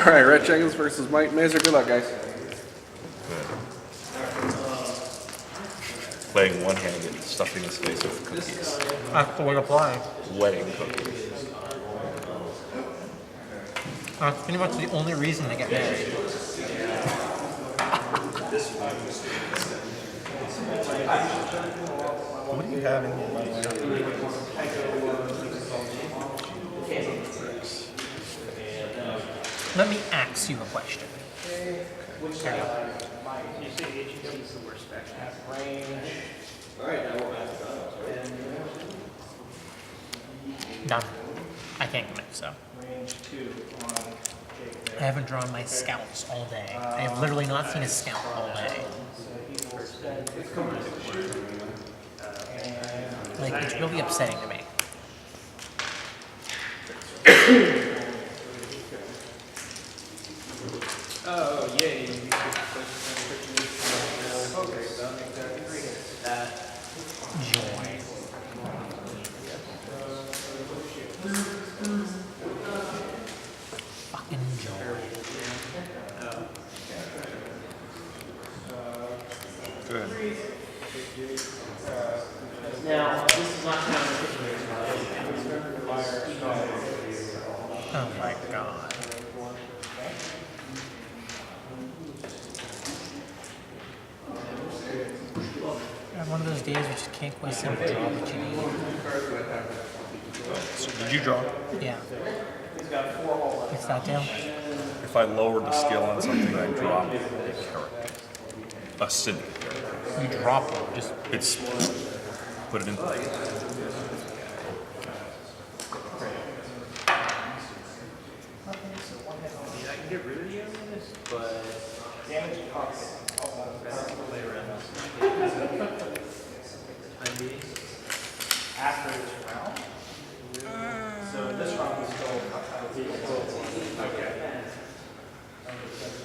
Alright, Rhett Jenkins versus Mike Mazur. Good luck, guys. Playing one-handed, stuffing his face with cookies. That's the way to play. Wedding cookies. That's pretty much the only reason to get married. What are you having? Let me ask you a question. Which side? You say HEW is the worst spec. Range. Alright, now we're back. Done. I can't commit, so. Range 2 on I haven't drawn my scouts all day. I have literally not seen a scout all day. Like, it's really upsetting to me. Oh, yay. Okay, so that. Joy. Fucking joy. Good. Now, this is not counting. Oh my god. One of those days we just can't quite seem to draw what you need. So did you draw? Yeah. It's that deal? If I lowered the skill on something, I drop a character. A syndicate character. You drop it, just It's put it in play. I can get rid of the this, but damage to cost. Play around after this round. So this round we still okay.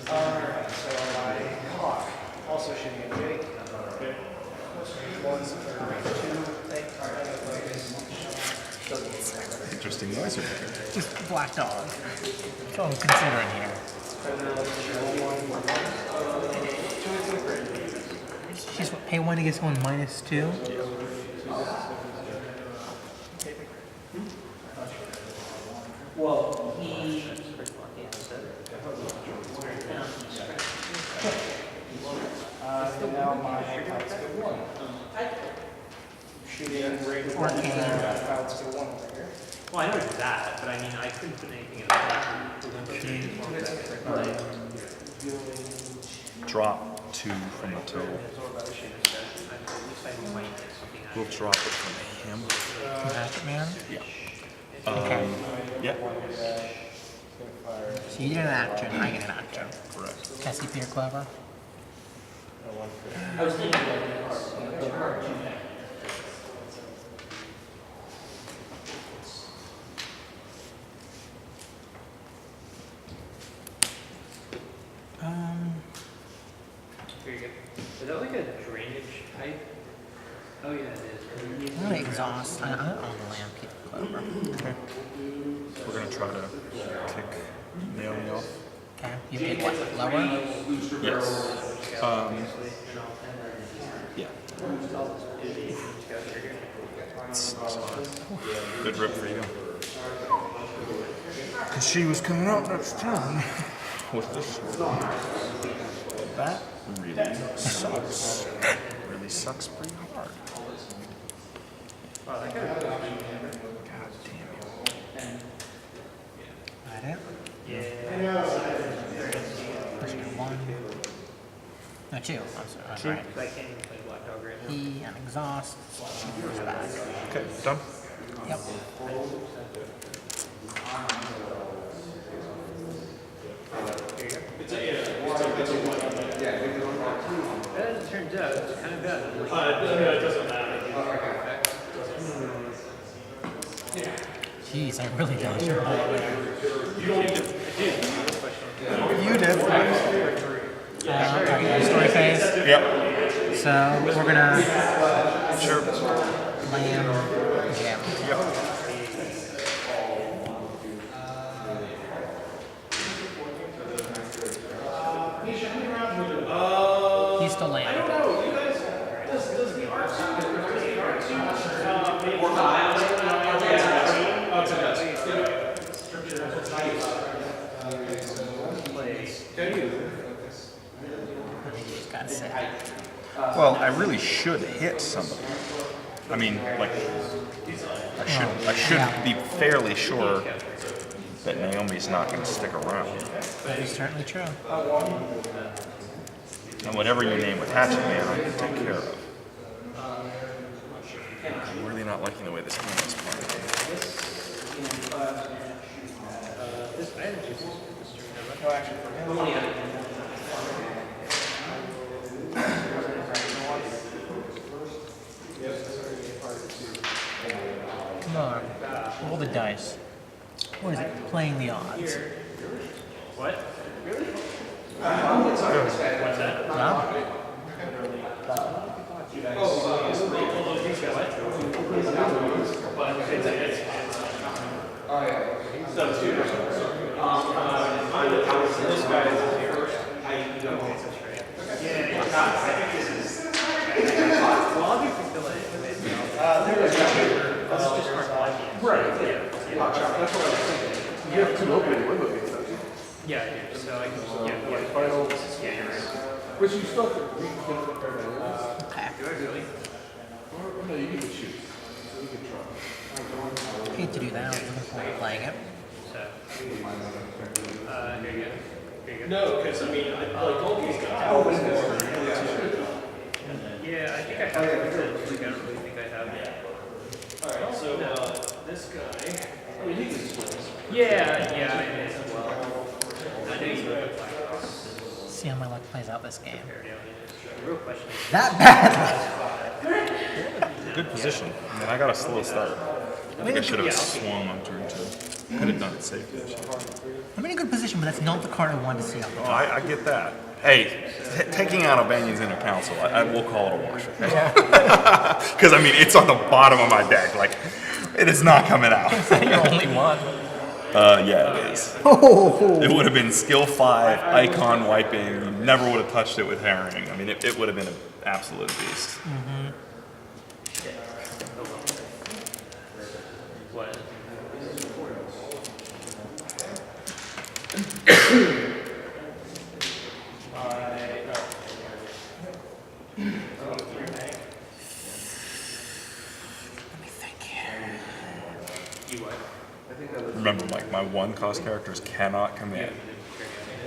Alright, so my hawk also shooting at Jake. Okay. One's Interesting noise over here. just black dog. That's all I'm considering here. She's what, pay one to get someone -2? Well, he. Now my cloud skill 1. Shooting rate 1 cloud skill 1 over here. Well, I know that, but I mean, I couldn't put anything in the Drop 2 from the toe. We'll drop it from him. Hatchet man? Yeah. Okay. Yeah. So you get an action, I get an action. Correct. Can I see Peter Clever? I was thinking Here you go. Is that like a drainage pipe? Oh yeah, it is. I'm gonna exhaust. I don't own the land, Peter Clever. Okay. We're gonna try to kick Naomi off. Okay. You pick what? Lower? Yes. Yeah. Good rip for you. Because she was coming out next turn with this. That really sucks. Really sucks pretty hard. God damn it. That it? Pushing at 1. No, 2. I'm sorry. That's right. I can't even play Black Dog right now. He and exhaust. She goes back. Okay, done? Yep. As it turns out, it's kind of bad. It doesn't matter. Jeez, I really don't. You did. Okay, story phase. Yep. So we're gonna Sure. land jam. Yep. to land. I think you just gotta sit. Well, I really should hit somebody. I mean, like, I should be fairly sure that Naomi's not going to stick around. That is certainly true. And whatever you name with Hatchet Man, I can take care of. I'm really not liking the way this game is playing. Come on. Roll the dice. What is it? Playing the odds. What? No? You have two open limbo gates, don't you? Yeah, yeah. So I can. Yeah, yeah. Final. Yeah, you're right. Which you still have to reconfigure that. Okay. Do I really? Or, no, you can choose. So you can try. Hate to do that. I was looking forward to playing it. So. Here you go. Here you go. No, because I mean, like all these guys. Yeah, I think I have. I don't really think I have. Alright, so this guy. I mean, he can just. Yeah, yeah, I did as well. I know you wrote See how my luck plays out this game. the real question is. That bad! Good position. I mean, I got a slow start. I think I should have swung on turn 2. Could have done it safely. I'm in a good position, but that's not the card I wanted to see off the Oh, top. I get that. Hey, taking out Albanian's Inner Council, I will call it a wash. Because, I mean, it's on the bottom of my deck. Like, it is not coming out. You're only one. Yeah, it is. It would have been skill 5, icon wiping. You never would have touched it with herring. I mean, it would have been an absolute beast. What? Let me think. You what? Remember, Mike, my 1-cost characters cannot commit.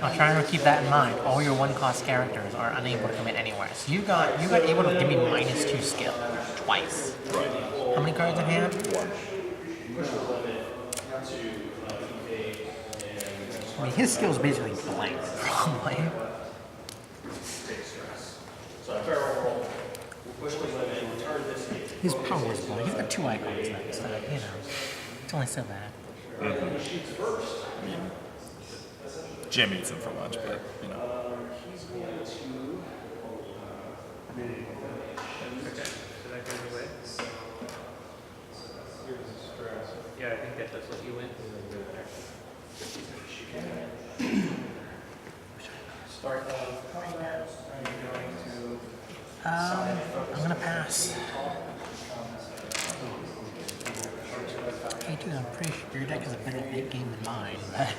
I'll try and keep that in mind. All your one-cost characters are unable to commit anywhere. So you got able to give me -2 skill twice. How many cards in hand? 1. I mean, his skill is basically blank, probably. His power is blank. He's got 2 icons now, so, you know, it's only so bad. Jim eats them for lunch, but, you know. Yeah, I think that does let you win. I'm gonna pass. Hey, dude, I'm pretty sure your deck has a better big game than mine, but...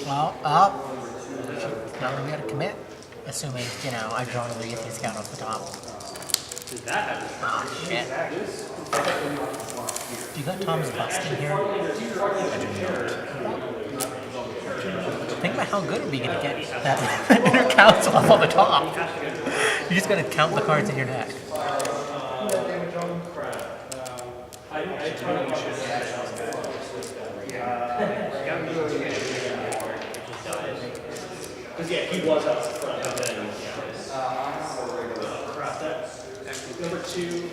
Well, up. Not really got to commit, assuming, you know, I draw another Yeti scout off the top. Does that happen? Ah, shit. Do you got Tom's bust in here? Think about how good it would be to get that inner council up on the top. You just gotta count the cards in your deck. Because yeah, he was up front. Number 2.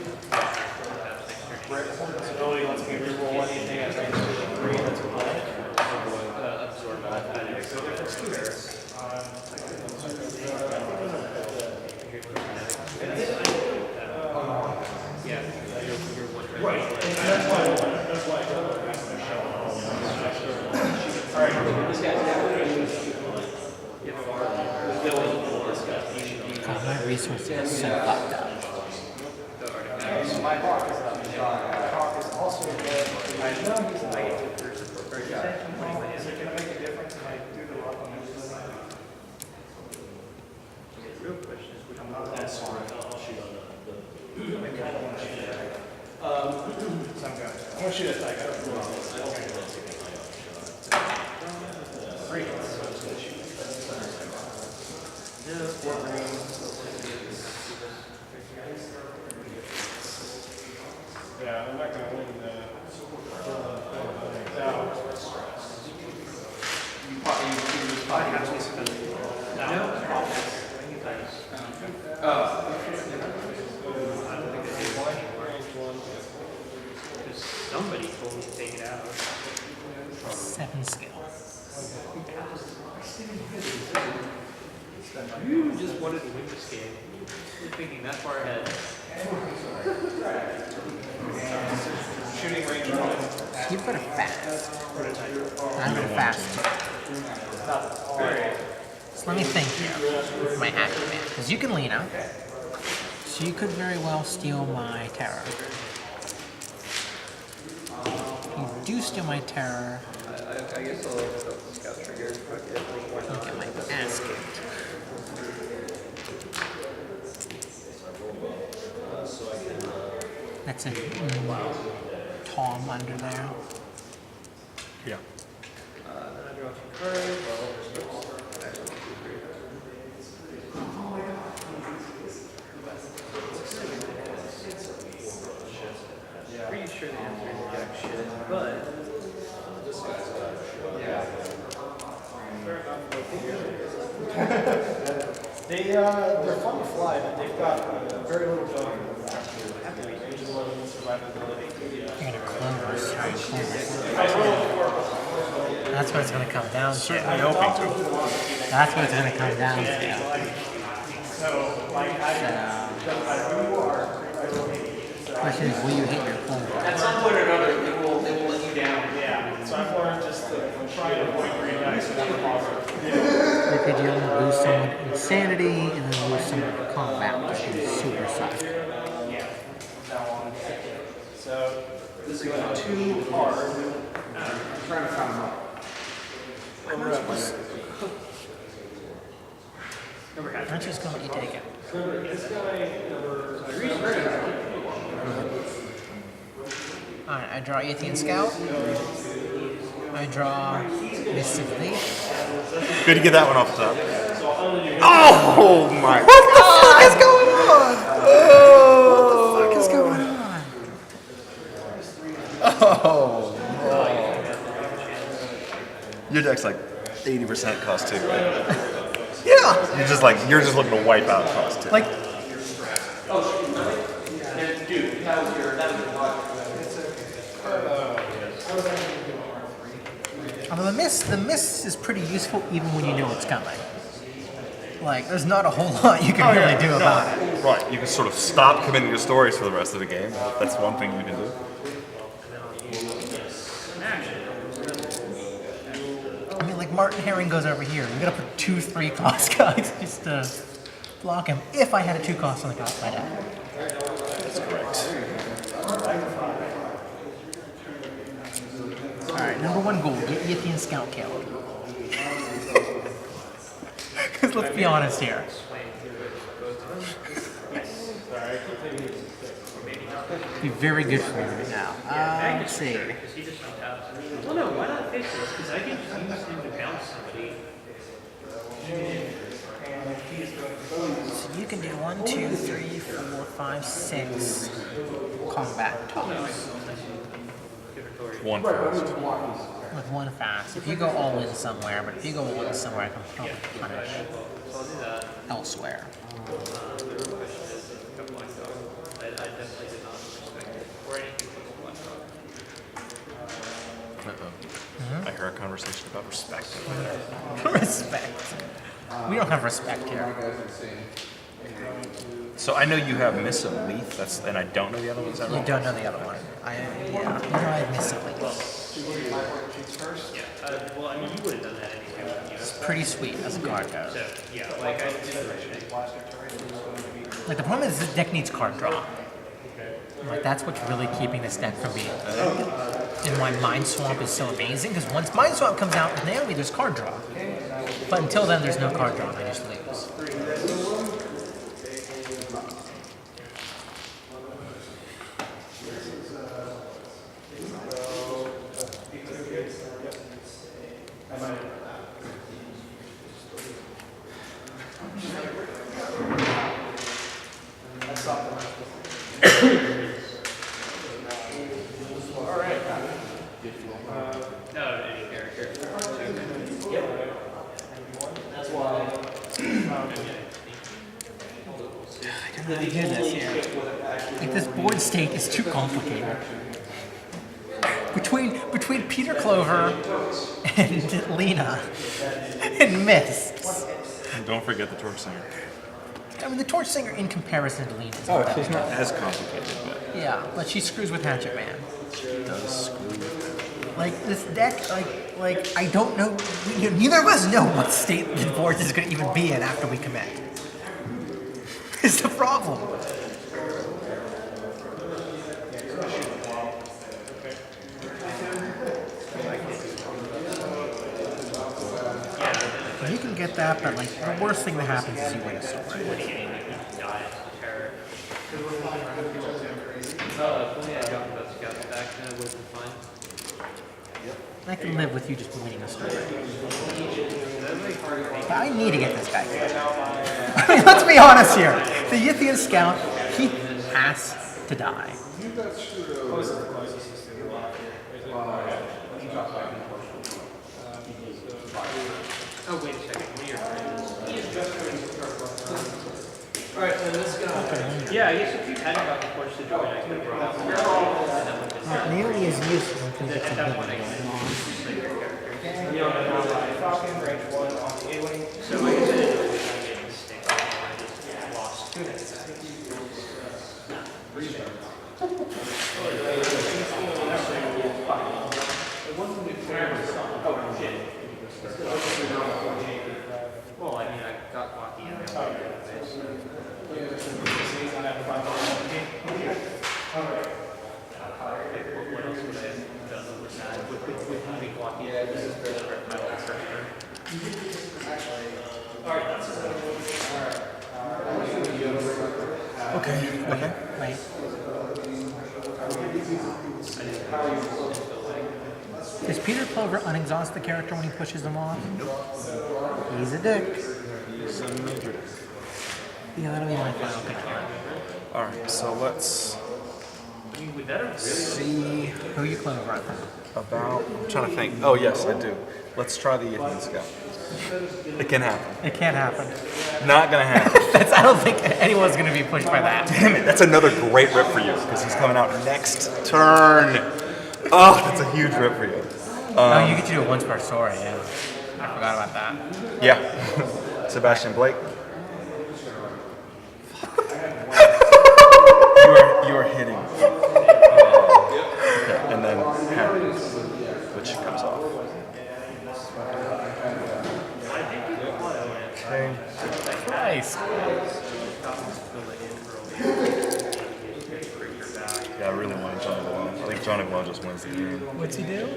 Ability lets me reroll anything as I do 3. That's a absorb that. Yeah, you're right. That's why God, my resources are so fucked up. My hawk is up. My hawk is also good. I know he's like, is it going to make a difference if I do the rock on this? The real question is which one. That's fine. I'll shoot on the. I kind of want to shoot that. So I'm good. I want to shoot a tiger. Great. Yeah, I'm not going to win the. Somebody told me to take it out. 7 skill. You just wanted to win this game. You're thinking that far ahead. Shooting range 1. You've got a fast. I'm going to fast too. Alright. So let me think here with my active man. Because you can lean out. So you could very well steal my terror. You do steal my terror. I guess I'll scout trigger. You get my ass kicked. That's a Tom under there. Yeah. Then I draw 2 cards. Pretty sure the answer is jack shit, but They're fun to fly, but they've got very little ability. You're gonna close. That's what it's gonna come down to. Certainly hoping to. That's what it's gonna come down to. Question is, will you hit your full? At some point or another, they will let you down. Yeah. So I've learned just to try to avoid green dice whenever possible. Because you only lose someone to insanity and then lose someone to combat, which is super suck. Yeah. So this is going too hard. I'm trying to count them up. I'm just gonna let you take it. This guy Alright, I draw Athean Scout. I draw Mystic Thief. Good to get that one off the top. Oh my! What the fuck is going on? Oh, What the fuck is going on? Oh. Your deck's like 80% cost 2, right? Yeah. You're just looking to wipe out cost 2. Like, dude, that was your although the miss is pretty useful even when you know it's coming. Like, there's not a whole lot you can really do about it. Right. You can sort of stop committing your stories for the rest of the game. That's one thing you can do. I mean, like, Martin Herring goes over here. You gotta put 2-3 cost guys just to block him. If I had a 2 cost on the top of my deck. That's correct. Alright, number 1 goal, get Yithian Scout killed. Because let's be honest here. Be very good for me right now. Let's see. Well, no, why not fix this? Because I can just use him to bounce somebody. So you can do 1, 2, 3, 4, 5, 6 combat tops. One first. With 1 fast. If you go all in somewhere, but if you go all in somewhere, I can probably punish elsewhere. I heard a conversation about respect. Respect. We don't have respect here. You guys are insane. So I know you have Miss of Leaf, and I don't know the other one. Is that You right? don't know the other one. You know I miss it. Well, I mean, you would have done that anyway, wouldn't you? It's pretty sweet as a card goes. So, yeah, like I did Like the problem is this deck needs card draw. Like that's what's really keeping this deck from being good. And why Mind Swamp is so amazing, because once Mind Swamp comes out with Naomi, there's card draw. But until then, there's no card draw, and I just lose. no, any character. I don't know how to do this here. Like this board state is too complicated. Between Peter Clover and Lena and Mists. And don't forget the Torch Singer. I mean, the Torch Singer in comparison to Lena is Oh, not she's that not as complicated, but Yeah, but she screws with Hatchet Man. she does screw. Like this deck, like I don't know. Neither of us know what state the board is going to even be in after we commit. Is the problem. You can get that, but like the worst thing that happens is you win a story. Die of terror. If only I got about Scout's back, then it would have been fine. I can live with you just winning a story. But I need to get this guy good. I mean, let's be honest here. The Yithian Scout, he has to die. Oh, wait a second. What are your friends? Alright, then this guy. Yeah, I guess if you hadn't got the force to join, I could have brought up Naomi is useful until you get at some that good point, I ones. could just play your character. You don't know how Falcon, range 1 on the A-Wing. So I guess I didn't really make a mistake. I just lost. Oh, shit. Well, I mean, I got lucky in there. What else would I have done with that? With moving lucky, this is the reptile character. Okay. Wait. Does Peter Clover unexhaust the character when he pushes them off? He's a dick. He's a major. Yeah, that'll be my final pick here. All right, so let's I mean, would that have really see Who you Clover on? about. I'm trying to think. Oh yes, I do. Let's try the Yithian Scout. It can happen. It can't happen. Not gonna happen. I don't think anyone's going to be pushed by that. Damn it, that's another great rip for you because he's coming out next turn. Oh, that's a huge rip for you. Oh, you get to do it once per story, yeah. I forgot about that. Yeah. Sebastian Blake. you are hitting. Okay, and then Harry, which comes off. Okay. Nice. Yeah, I really wanted Johnny Galone. I think Johnny Galone just wins the game. What's he do?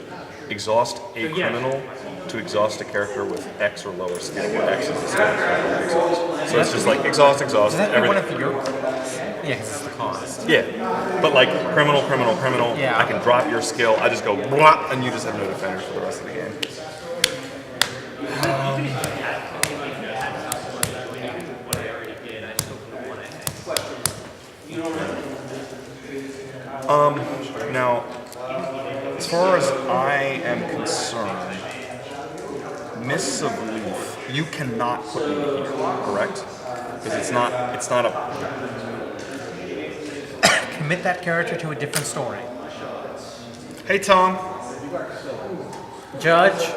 Exhaust a criminal to exhaust a character with X or lower skill, where X is the skill of exhaust. So it's just like exhaust, Does that be one everything. of your cards? Yeah, because it's the cost. Yeah, but like criminal. Yeah. I can drop your skill. I just go blah, and you just have no defenders for the rest of the game. Now, as far as I am concerned, Miss of Leaf, you cannot put me here, correct? Because it's not a. Commit that character to a different story. Hey Tom, Judge.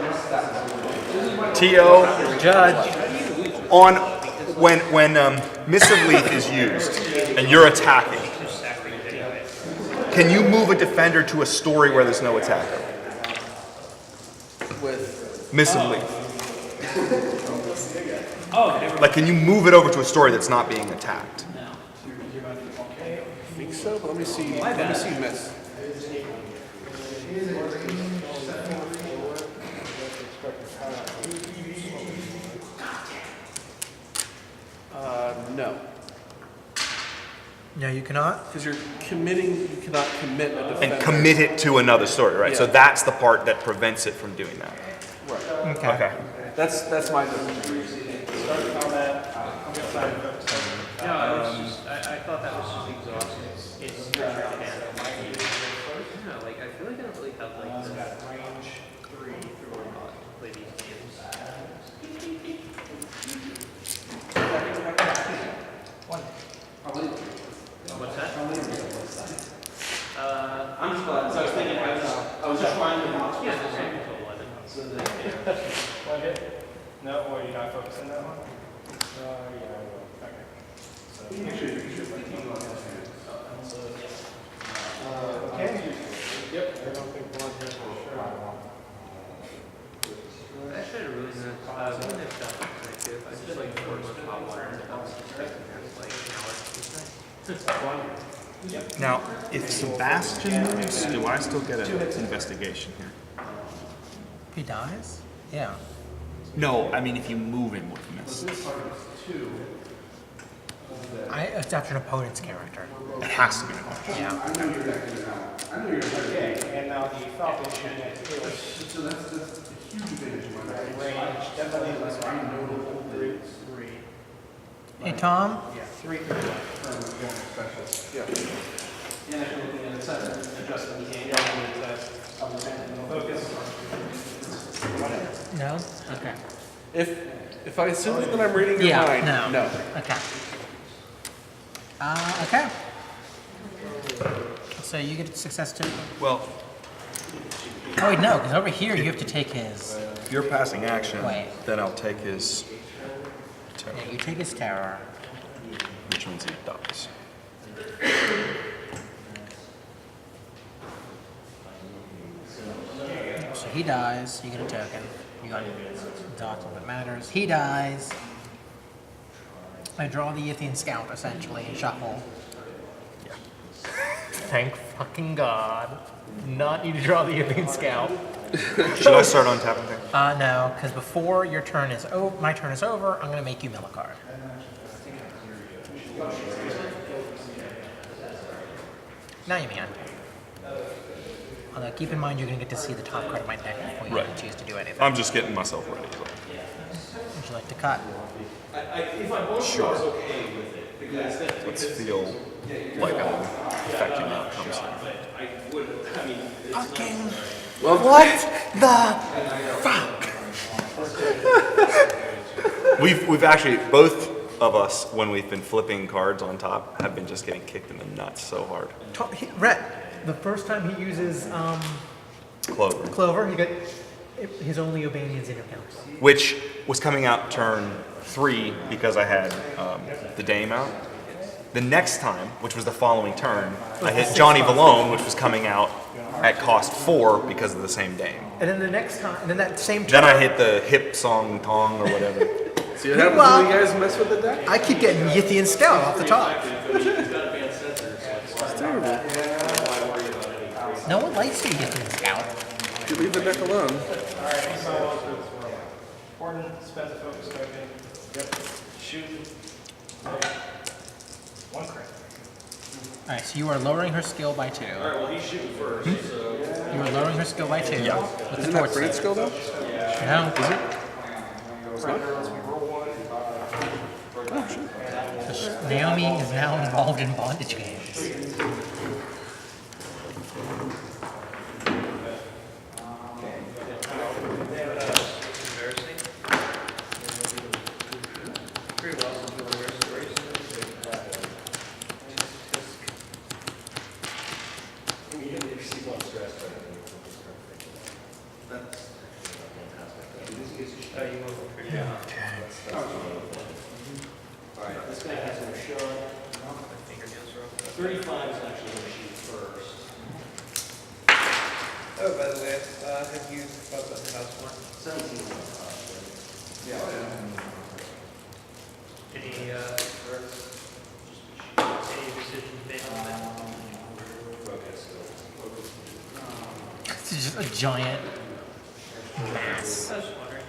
T.O. Judge. on when Missive Leaf is used and you're attacking, can you move a defender to a story where there's no attacker? With Missive Leaf. Oh, Can you move it over to a story that's not being attacked? I think so, but let me see. Let me see miss. No. No, you cannot. Because you're committing, you cannot commit a defender. And commit it to another story, right? So Yeah. that's the part that prevents it from doing that. Right. Okay. That's my definition. Start combat. no, I thought that was just exhausting. It's your turn. No, like, I feel like I don't really have, like, the range 3 through play these games. What's that? I'm just glad. So I was thinking, I was just trying to. Yeah, just range until 11. One hit? No, or you're not focusing that one? Yeah, I will. Okay. So, okay. Yep. I don't think one hit for sure. Actually, I really nice. Even if that looks like it, I just like four more top wires and I was expecting like an hour. Now, if Sebastian moves, do I still get an investigation here? If he dies? Yeah. No, I mean if you move him with miss. It's after an opponent's character. It has to be an option. Yeah. Okay, and now the Falcon shooting at the Taylor. So that's a huge advantage of my Range, definitely less than 3. Hey, Tom. Yeah, 3 could be Yeah. And if you're looking at the set, adjusting the game, focus. No? Okay. If I assume that I'm reading your Yeah, mind, no. Okay. Okay. So you get success too. Well, Oh wait, no, because over here you have to take his. if you're passing action, Wait. then I'll take his terror, Yeah, you take his terror. which means he dies. So he dies. You get a token. You got doctrine that matters. He dies. I draw the Yithian Scout essentially and shuffle. Yeah. Thank fucking God. Not need to draw the Yithian Scout. Should I start on tapping thing? No, because before your turn is my turn is over, I'm gonna make you mill a card. Now you can. Although keep in mind you're gonna get to see the top card of my deck before you Right. even choose to do anything. I'm just getting myself ready. Would you like to cut? Sure. Let's feel like I'm affecting outcomes here. Fucking. What the fuck? We've actually, both of us, when we've been flipping cards on top, have been just getting kicked in the nuts so hard. Rhett, the first time he uses Clover. Clover, he got his only Obanians in account. Which was coming out turn 3 because I had the Dame out. The next time, which was the following turn, I hit Johnny Valone, which was coming out at cost 4 because of the same Dame. And then the next time, and then that same turn, Then I hit the hip song tong or whatever. See what happens when you guys mess with the deck? I keep getting Yithian Scout off the top. It's terrible. No one likes the Yithian Scout. You leave the deck alone. Alright, so Gordon spends a focus token. Yep. Shoot. One crit. Alright, so you are lowering her skill by 2. Alright, well, he's shooting first, so. You are lowering her skill by 2. Yeah. With the Isn't torch that great set. skill though? No. Is it? So Naomi is now involved in bondage games. Alright, this guy has no shot. My fingernails are off. 35 is actually going to shoot first. Oh, by the way, have you thought about the house one? 17. Yeah. Any decisions made on that? It's just a giant mass. I was just wondering.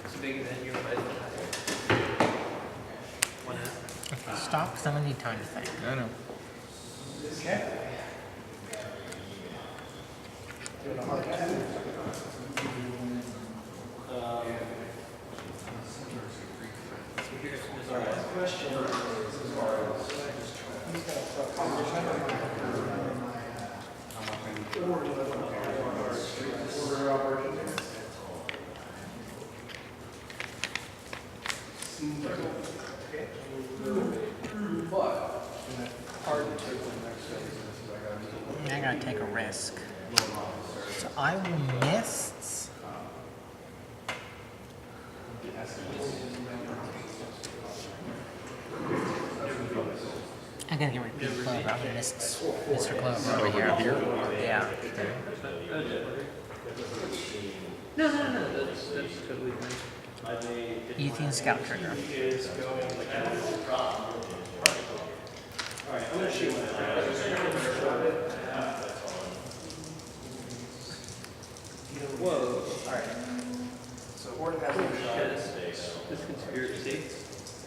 It's bigger than your life. One half. Okay, stop, because I'm going to need time to think. I know. Okay. Question is, as far as he's got order operation. But hard to take the next phase. I gotta take a risk. So I will miss. I'm gonna get rid of Clover. I'm gonna miss Mr. Clover over here. Yeah. No, that's totally fine. Ethan Scout Trigger. Alright, I'm going to shoot one. Whoa. Alright. So Horton has no shot. This conspiracy.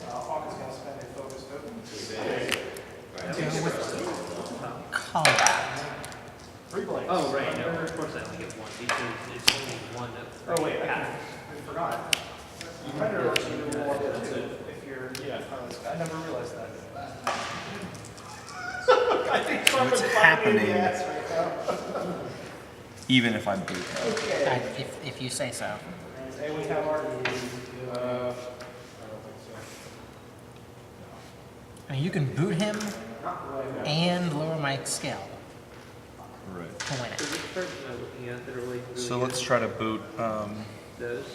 Hawk is going to spend a focus token. Go with combat. 3 blanks. Oh, right. No, of course I only get one because it's only one of Oh, wait, I forgot. You better do more than 2 if you're, I never realized that. I think What's happening? Even if I'm boot. If you say so. And we have our, I mean, you can boot him and lower my skill Right. to win So it. which cards am I looking at that are really So let's try to boot. those?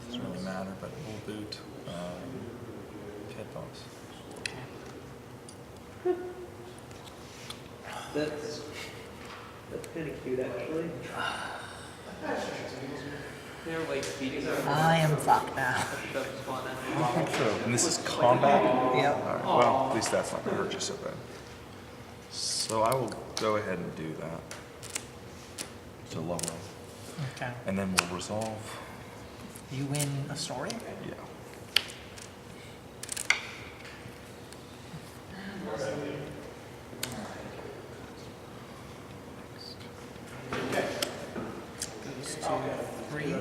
Doesn't really matter, but we'll boot Pit Boss. That's kind of cute actually. They're like beating up. I am fucked now. And this is combat? Yep. Alright, well, at least that's not going to hurt you so bad. So I will go ahead and do that. To lower. Okay. And then we'll resolve. You win a story? Yeah. Goes to 3.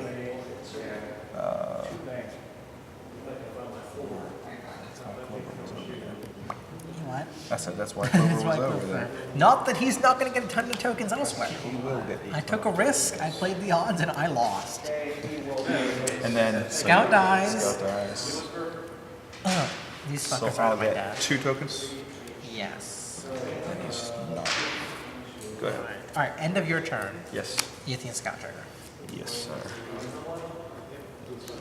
What? I said that's why Clover That's was why over Clover. there. Not that he's not going to get a ton of tokens elsewhere. He will get I took a risk, I played the odds, and I lost. And then Scout dies. Scout dies. Ugh, these So fuckers are I'll my get dad. 2 tokens. Yes. And he's not. Go ahead. Alright, end of your turn. Yes. Ethan Scout Trigger. Yes, sir.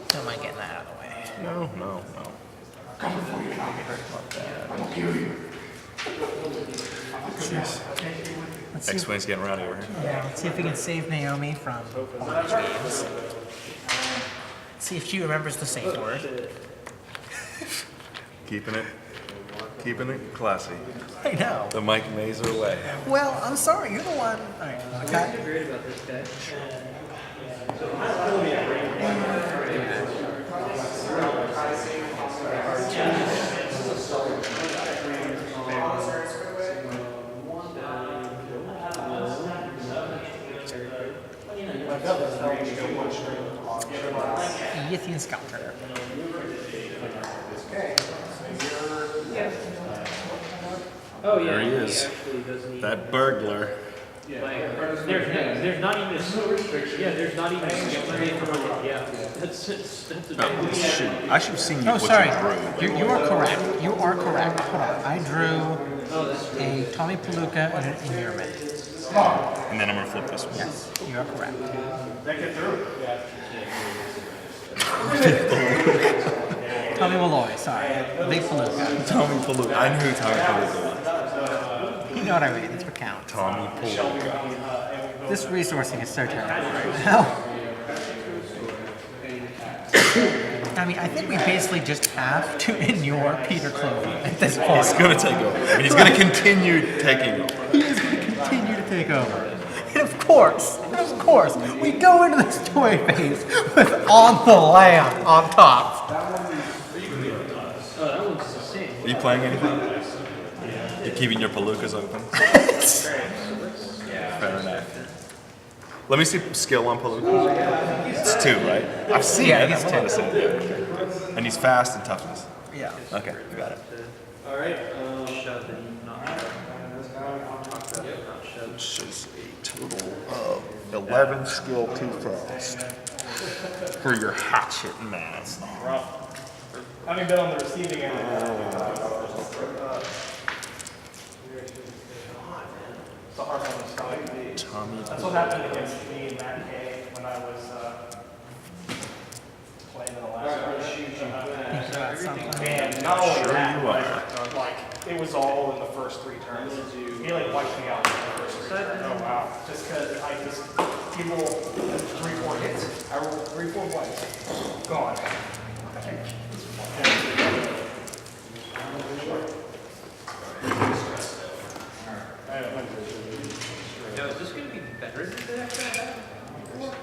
Don't mind getting that out of the way. No. Not bad. Let's see, X-Wing's getting rowdy over here. yeah, let's see if we can save Naomi from bondage games. See if she remembers the safe word. Keeping it classy. I know. The Mike Mazur way. Well, I'm sorry, you're the one. Alright, okay. I'm great about this guy. Ethan Scout Trigger. Oh yeah. There he is. Actually doesn't That burglar. there's not even there's not even a skill tree for it. Yeah. That's a Oh, shoot. I should have seen you Oh, what sorry. you drew. You are correct. You are correct. Hold on. I drew a Tommy Palooka and an Inurement. And then I'm going to flip this one. Yes, you are correct. Tommy Malloy, sorry. Big Palooka. Tommy Palooka. I knew who Tommy Palooka was. You know what I mean, that's what counts. Tommy Palooka. This resourcing is so terrible right now. I mean, I think we basically just have to ignore Peter Clover at this point. He's going to take over. I mean, he's going to continue taking over. He is going to continue to take over. And of course, we go into this toy phase with On the Lamb on top. Are you playing anything? You're keeping your Palookas open? Fair enough. Let me see skill on Palooka. It's 2, right? I've seen it. he's 2. And he's fast and toughness. Yeah. Okay, got it. Alright, shove and not shove. Which is a total of 11 skill, 2 fast. For your hatchet, man. It's not Rough. Having been on the receiving end. It's a hard one to stop. Tommy. That's what happened against me and Matt Kay when I was playing in the last round. And not only that, but like it was all in the first 3 turns. He like wiped me out in the first 3 turns. Oh wow! Just because he rolled 3-4 hits. I rolled 3-4 whites. Gone. Now, is this going to be better than the deck that I had before?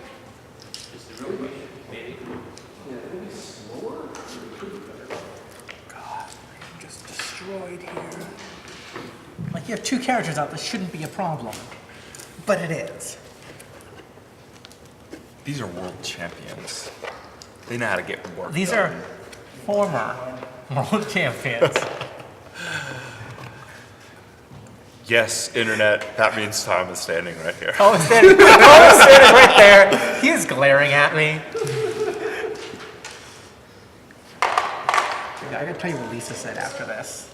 Just the real question, maybe. God, I'm just destroyed here. Like, you have 2 characters out, this shouldn't be a problem. But it is. These are world champions. They know how to get work These done. are former world champions. Yes, internet, that means Tom is standing right here. Colin's standing right there. He is glaring at me. I gotta tell you what Lisa said after this.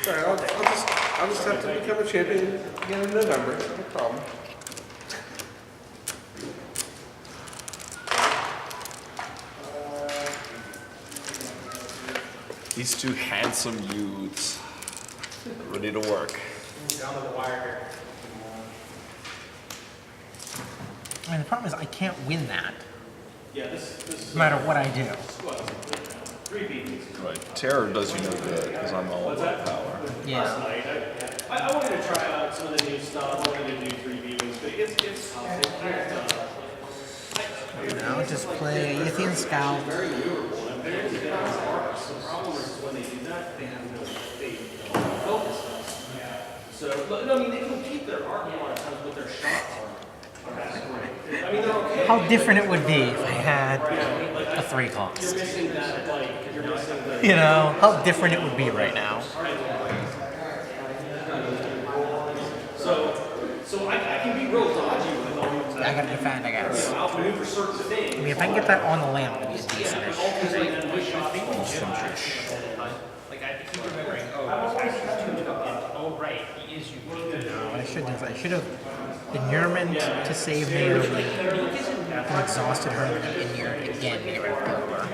Sorry, I'll just have to become a champion again in November. No problem. These 2 handsome youths, ready to work. Down to the wire here. I mean, the problem is I can't win that, Yeah, this no matter what I do. what? 3 beats. Right. Terror does you no good, because I'm all about power. Yeah. I wanted to try out some of the new stuff. I wanted to do 3 beats, but it's tough. Now just play Yithian Scout. The problem is when they do that, they have no focus. So, but, no, I mean, they can keep their arc a lot of times, but their shots are. I mean, they're okay. How different it would be if I had a 3 cost. You're missing that, like, you're missing the. You know, how different it would be right now. So I can be real dodgy with all these. I gotta defend, I guess. I'll maneuver certain things. I mean, if I can get that on the lamb, it'd be decent. Like, I keep remembering, oh, he's actually tuned up, and oh, right, he is unique. No, what I should have Inurement to save Naomi, and exhausted her and Inure again to get rid of Clover.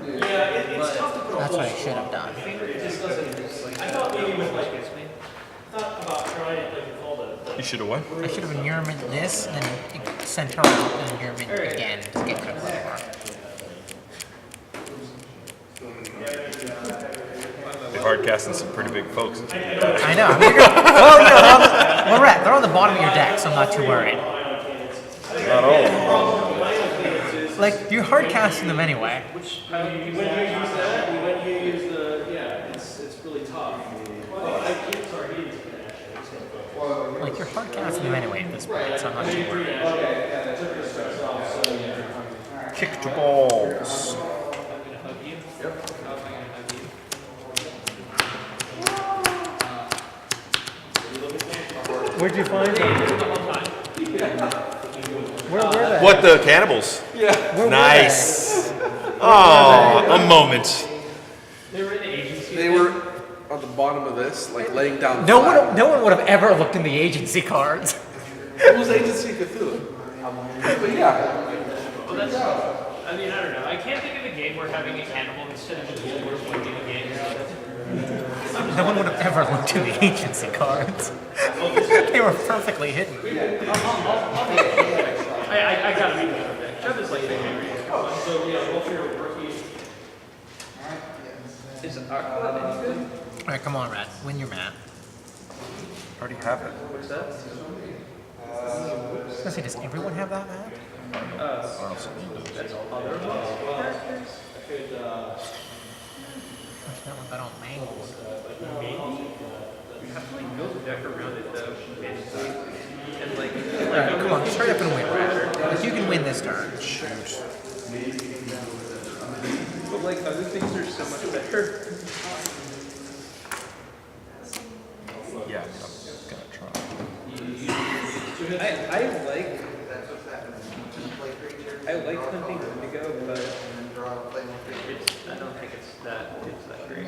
It's tough to put a That's whole what I should have done. it just doesn't. I thought maybe with like, thought about trying it like with all the. You should have what? I should have Inurement this, and then sent her out and Inurement again to get rid of Clover. They're hard casting some pretty big folks. I know. I mean, well, you know, Rhett, they're on the bottom of your deck, so I'm not too worried. Not all. Like, you're hard casting them anyway. When you use that, when you use the, yeah, it's really tough. Like, you're hard casting them anyway at this point, so I'm not too worried. Kick to balls. Where'd you find them? Where were they? What, the cannibals? Yeah. Where Nice. Oh, a moment. They were on the bottom of this, like laying down. No flat. one would have ever looked in the agency cards. It was Agency Cthulhu. But yeah. Well, that's I mean, I don't know. I can't think of a game where having a cannibal instead of a ghoul would have winning a game. No one would have ever looked at the agency cards. They were perfectly hidden. I gotta be the other deck. Chubb is like the Henry. So yeah, we'll figure rookie. Is Aqua any good? Alright, come on, Rhett. Win your map. Already have it. What's that? I was gonna say, does everyone have that map? I don't see you do. That's other characters? Actually, that one got all mangled. Maybe? You have to like build a deck around it though, basically. And like, Alright, come on, just hurry up and win, Rhett. Like, you can win this turn. but like other things are so much better. Yeah, I'm gonna try. I like hunting indigo, but I don't think it's that great.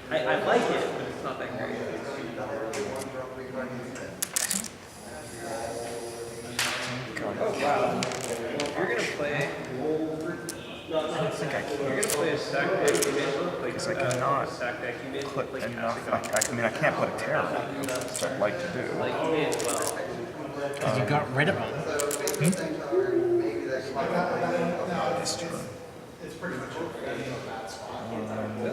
I like it, but it's not that great. Oh wow. You're gonna play I don't think I can. you're gonna play a sack deck like Because I cannot sack deck you made put like enough. I mean, I can't put a terror on you, which I'd like to do. like you made well. Because you got rid of them. This turn. It's pretty nasty. I don't know.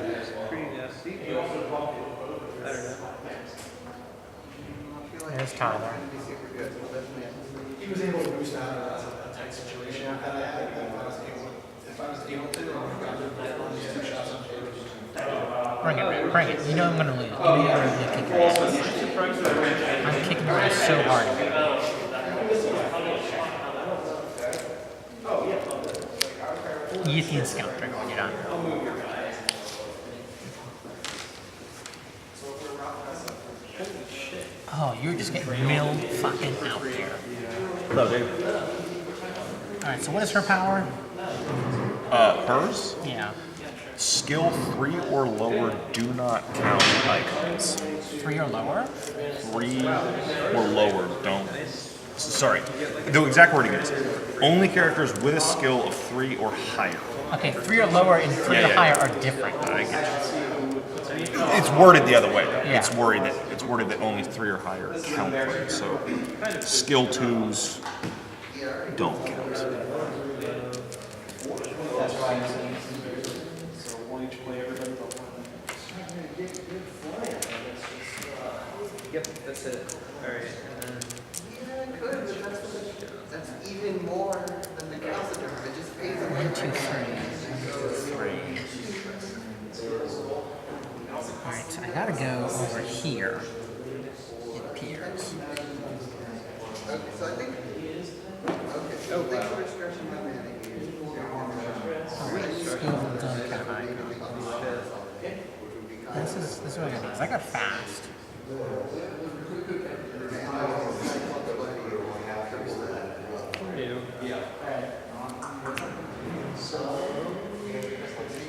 There's Tyler. He was able to boost out of a tight situation. And I think if I was able to, just 2 shots on James. Bring it, Rhett. Bring it. You know I'm gonna lose. You know you're gonna kick your ass. I'm kicking your ass so hard. You get the scout trigger when you're done. Oh, you're just getting milled fucking out here. Hello, Dave. Alright, so what is her power? Hers? Yeah. Skill 3 or lower do not count icons. 3 or lower? 3 or lower don't. Sorry, the exact wording is only characters with a skill of 3 or higher. Okay, 3 or lower and 3 or higher are different. I get you. It's worded the other way. Yeah. It's worded that only 3 or higher count for it. So skill 2s don't count. Yep, that's it. Alright, and then That's even more than the calcium. It just pays 1, 2, 3. Alright, so I gotta go over here. It appears. Okay, so I think. Okay, so thanks for stretching my mana here. Alright, skill done kind of icon. This is what I got. I got fast.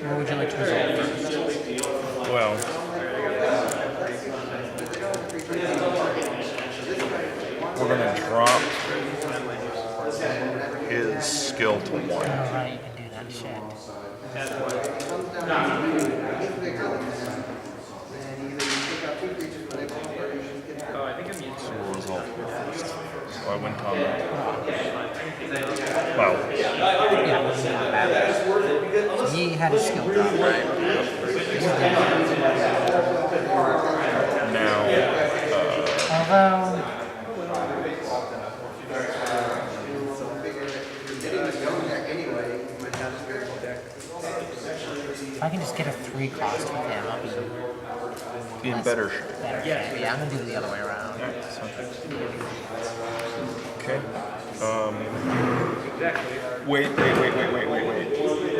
What would you like to resolve first? Well, we're gonna drop his skill to 1. Alright, you can do that shit. oh, I think I'm used So we'll resolve here first. So I went on. Wow. He had a skill drop, right? Now, Although, if I can just get a 3 cost with him, I'll be in better shape. better. Yeah, I'm gonna do it the other way around. Okay. exactly. Wait.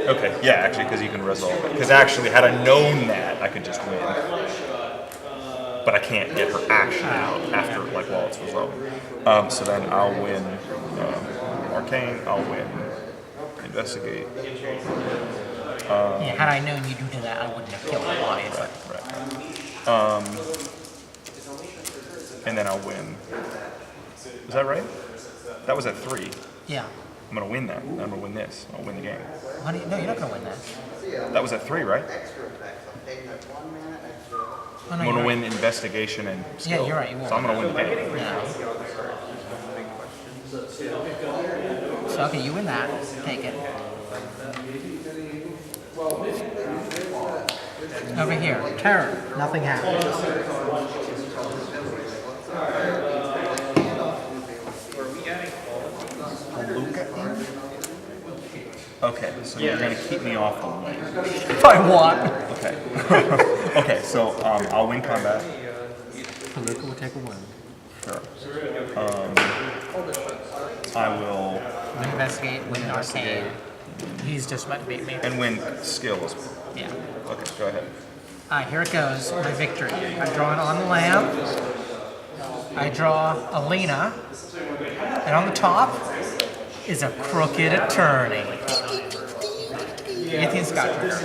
Okay, yeah, actually, because you can resolve it. Because actually, had I known that, I could just win. But I can't get her action out after, like, while it's resolved. So then I'll win Arcane, I'll win Investigate. Yeah, had I known you'd do that, I wouldn't have killed the body. Right. And then I'll win. Is that right? That was at 3. Yeah. I'm gonna win that. I'm gonna win this. I'll win the game. Honey, no, you're not gonna win that. That was at 3, right? Extra effects. I'm taking that 1 mana extra. Oh, no, I'm you're gonna right. win investigation and skill. Yeah, you're right. You will. So I'm gonna win the game. Yeah. So okay, you win that. Take it. Over here, terror. Nothing happens. Okay, so you're gonna keep me off the lane. If I want. Okay. Okay, so I'll win combat. Palooka will take a wound. Sure. I will Win investigate, win arcane. He's just about to beat me. and win skills. Yeah. Okay, go ahead. Alright, here it goes. My victory. I draw an on the lamb. I draw Alina. And on the top is a crooked attorney. Anything Scott trigger.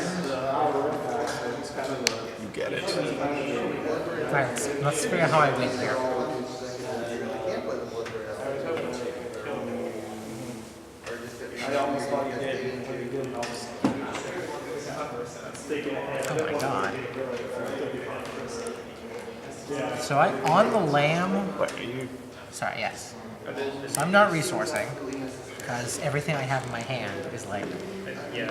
You get it. Alright, let's figure out how I win here. Oh my god. So I on the lamb. What are you? Sorry, yes. So I'm not resourcing because everything I have in my hand is like Yeah.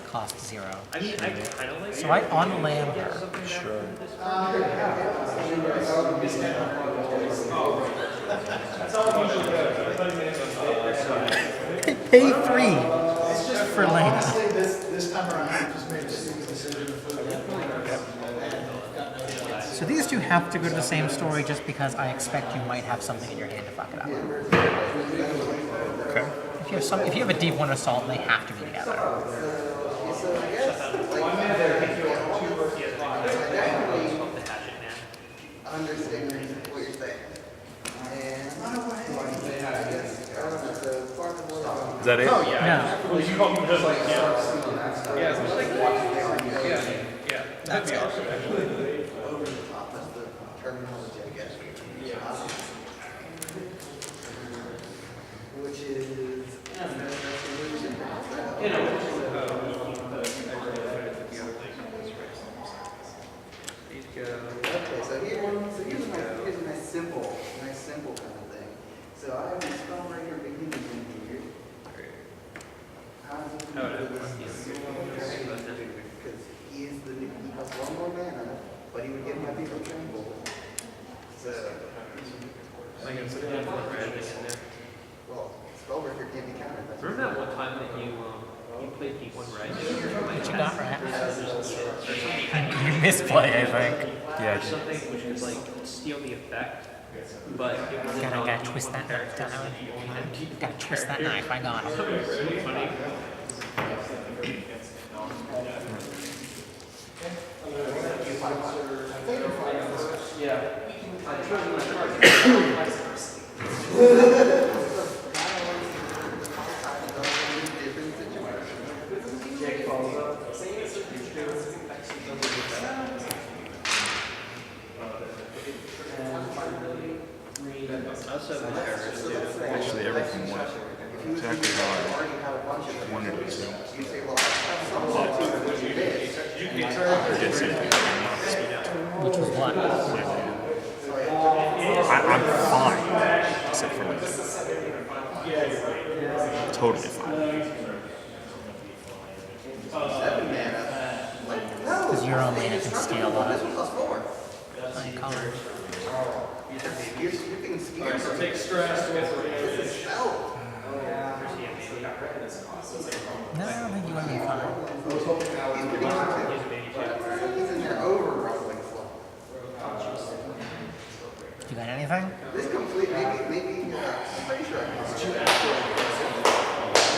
cost 0. I mean, I kind of like So I on the lamb her. Sure. Pay 3 for Lena. So these two have to go to the same story just because I expect you might have something in your hand to fuck it up. Okay. If you have a deep one assault, they have to be together. Understand what you're saying. And I guess, I don't know, so part of what Is that it? No. That's it. over the top, that's the terminology, I guess. Which is, okay, so here's a nice simple kind of thing. So I have a spell right here beginning in here. How does it because he has one more mana, but he would give my people tremble. So, well, Spellbreaker can't be countered. That's Remember that one time that you played Deep One Red? What you got, Rhett? You misplay, I think. Yeah. Or something which could like steal the effect, but it was Gotta twist that knife down. Gotta twist that knife. I got him. funny. Actually, everything went exactly how I wanted it to. I did something. Which was what? I'm fine, except for this. Totally fine. Because your own mana can steal my color. you can scare her. Take stress. No, I don't think you want to be fine. He's in there over-rolling slow. You got anything? This complete, maybe, I'm pretty sure I can.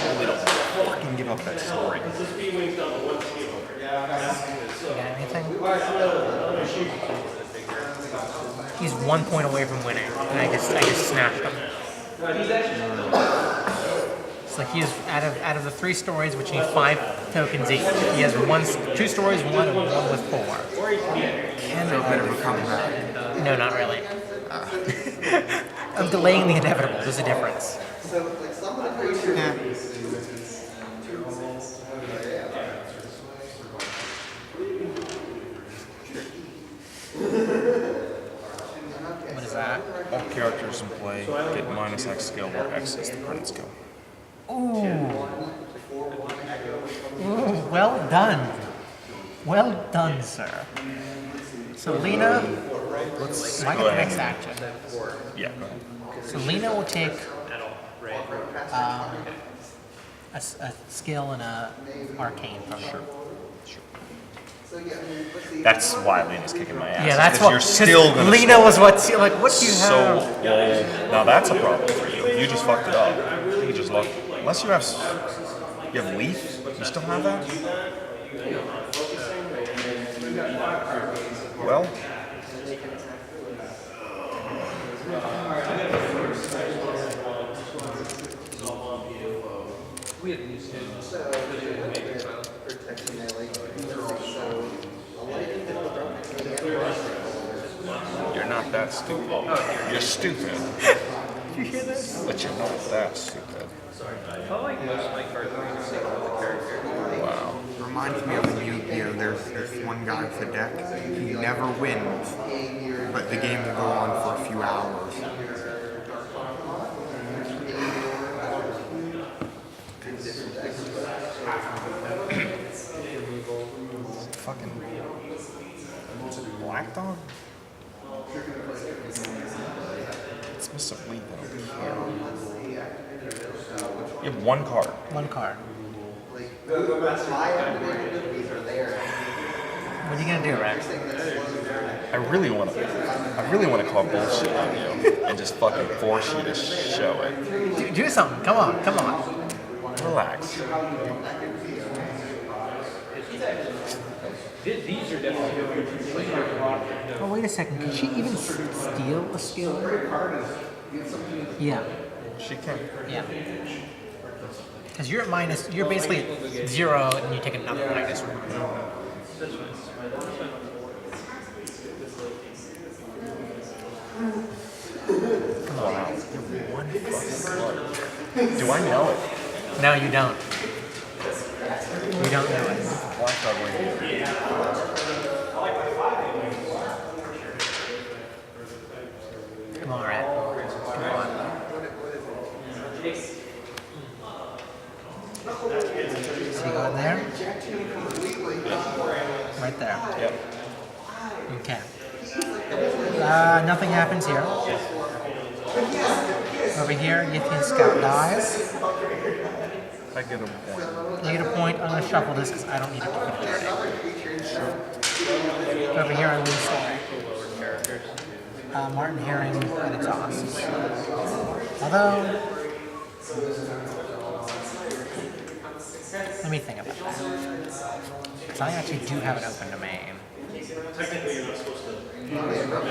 Really don't fucking give up that story. You got anything? He's 1 point away from winning, and I just snatched him. It's like he has out of the 3 stories, which need 5 tokens each. He has 2 stories, 1 and 1 with 4. Can do a bit of a comeback. No, not really. I'm delaying the inevitable. There's a difference. So, like, some of the What is that? All characters in play get minus X skill where X is the credit skill. Ooh. Ooh, well done. Well done, sir. So Lena, Let's I go get the ahead. next action. Yeah, go ahead. So Lena will take At all, right? a skill and a arcane from her. That's why Lena's kicking my ass. Yeah, that's because what. you're still gonna Lena score. was what? Like, what do you So, have? well, now that's a problem for you. You just fucked it up. You just look. Unless you have leaf, you still have that. Well, We have used it. Protection, I like. So, you're not that stupid. You're stupid. But you're not that stupid. I felt like most of my cards were the same with the character. Wow. Reminds me of when there's one guy with a deck. He never wins, but the game will go on for a few hours. Fucking. Is it Black Dog? It's Mr. Leaf. I don't care. You have one card. One card. my abilities are there. What are you gonna do, Rex? I really want to call bullshit on you and just fucking force you to show it. Do something. Come on. Come on. Relax. These are definitely Oh, wait a second. Can she even steal a skill? Yeah. She can. Yeah. Because you're at minus. You're basically at 0, and you take another minus 1. Come on. Wow. You have one fucking card. Do I know it? No, you don't. You don't know it. Black Dog waiting. Come on, Rhett. Come on. So you go in there? Right there. Yep. Okay. Nothing happens here. Over here, Yithian Scout dies. I get a point. You get a point. I'm going to shuffle this because I don't need to keep it dirty. Over here, I lose story. Martin Herring at exhaust. Although, let me think about that. Because I actually do have an open domain. You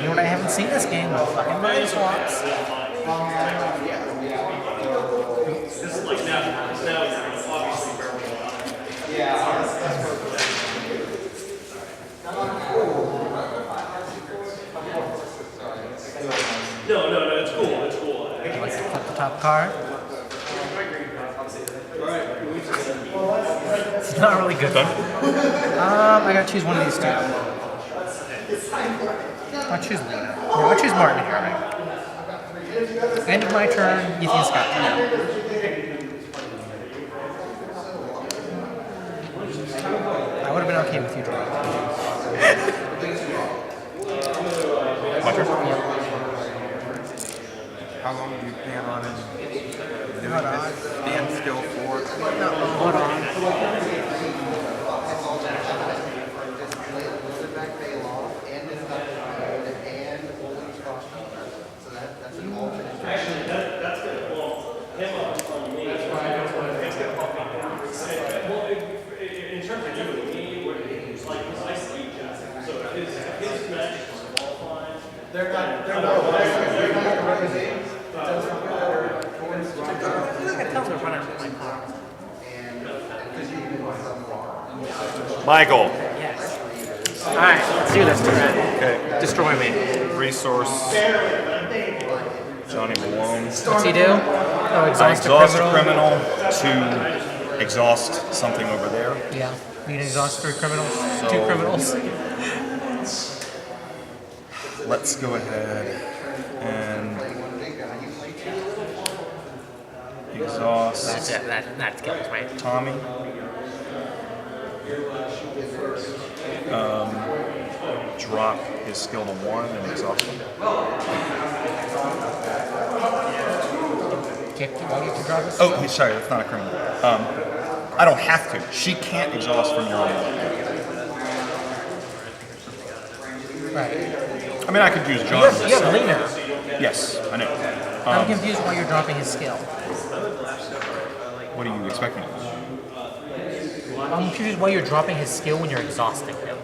know what I haven't seen this game? The fucking mind swaps. No, it's cool, it's cool. I'd like to flip the top card. It's not really good. I gotta choose one of these two. I'll choose Lena. No, I'll choose Martin Herring. End of my turn, Yithian Scout. I would have been okay with you drawing. My turn? How long do you plan on doing this? Stand still for it? No, hold on. Michael. Yes. Alright, let's do this, Rhett. Okay. Destroy me. Resource. Johnny Malone. What's he do? Oh, I exhaust exhaust a a criminal. criminal to exhaust something over there. Yeah. You can exhaust 3 criminals. So- 2 criminals. Let's go ahead and exhaust That's it. That kills me. Tommy. Drop his skill to 1 and exhaust him. Do you have to drop this? Oh, sorry, that's not a criminal. I don't have to. She can't exhaust from your own. Right. I mean, I could use You John's. have Lena. Yes, I know. I'm confused why you're dropping his skill. What are you expecting? I'm confused why you're dropping his skill when you're exhausting him.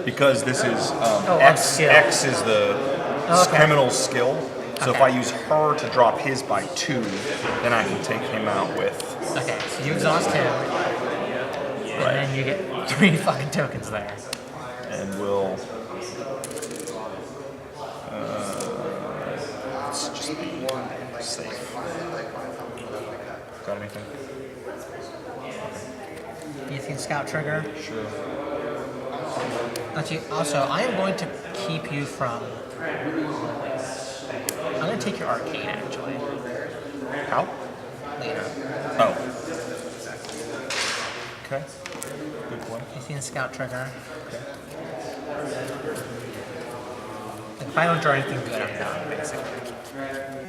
Because this is Oh, X. skill. X is the Okay. criminal's skill. So if Okay. I use her to drop his by 2, then I can take him out with. Okay, so you exhaust him, and then you get 3 fucking tokens there. And we'll. Let's just be safe. Got anything? You think scout trigger? Sure. Actually, also, I am going to keep you from. I'm going to take your arcane actually. How? Later. Oh. Okay. Good point. You see the scout trigger? If I don't draw anything good, I'm done, basically.